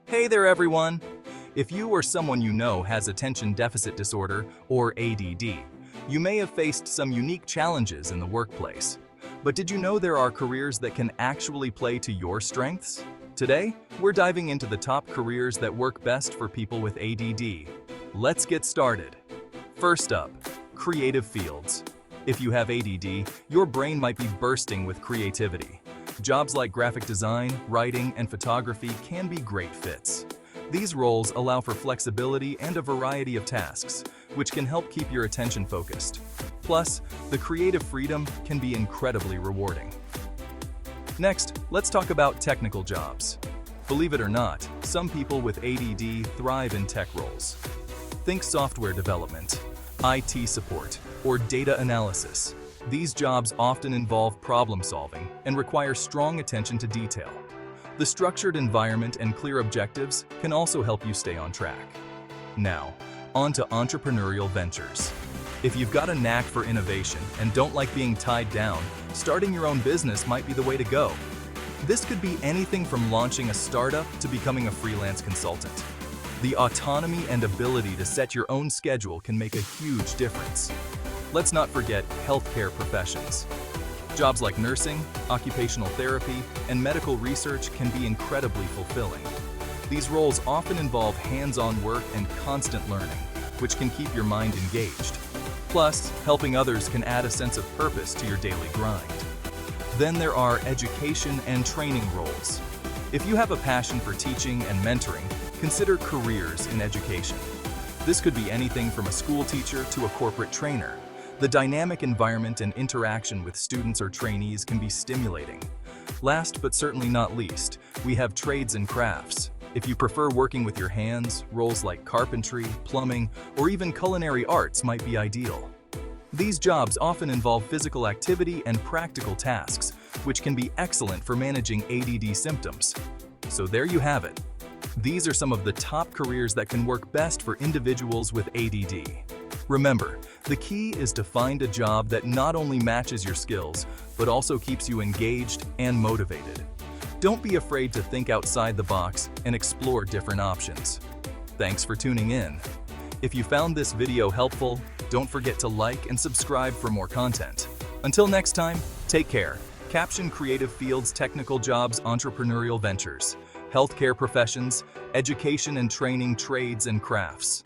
Hey there, everyone! If you or someone you know has attention deficit disorder, or ADD, you may have faced some unique challenges in the workplace. But did you know there are careers that can actually play to your strengths? Today, we're diving into the top careers that work best for people with ADD. Let's get started. First up, creative fields. If you have ADD, your brain might be bursting with creativity. Jobs like graphic design, writing, and photography can be great fits. These roles allow for flexibility and a variety of tasks, which can help keep your attention focused. Plus, the creative freedom can be incredibly rewarding. Next, let's talk about technical jobs. Believe it or not, some people with ADD thrive in tech roles. Think software development, IT support, or data analysis. These jobs often involve problem solving and require strong attention to detail. The structured environment and clear objectives can also help you stay on track. Now, on to entrepreneurial ventures. If you've got a knack for innovation and don't like being tied down, starting your own business might be the way to go. This could be anything from launching a startup to becoming a freelance consultant. The autonomy and ability to set your own schedule can make a huge difference. Let's not forget healthcare professions. Jobs like nursing, occupational therapy, and medical research can be incredibly fulfilling. These roles often involve hands-on work and constant learning, which can keep your mind engaged. Plus, helping others can add a sense of purpose to your daily grind. Then there are education and training roles. If you have a passion for teaching and mentoring, consider careers in education. This could be anything from a school teacher to a corporate trainer. The dynamic environment and interaction with students or trainees can be stimulating. Last but certainly not least, we have trades and crafts. If you prefer working with your hands, roles like carpentry, plumbing, or even culinary arts might be ideal. These jobs often involve physical activity and practical tasks, which can be excellent for managing ADD symptoms. So there you have it. These are some of the top careers that can work best for individuals with ADD. Remember, the key is to find a job that not only matches your skills, but also keeps you engaged and motivated. Don't be afraid to think outside the box and explore different options. Thanks for tuning in. If you found this video helpful, don't forget to like and subscribe for more content. Until next time, take care. Caption creative fields, technical jobs, entrepreneurial ventures, healthcare professions, education and training, trades and crafts.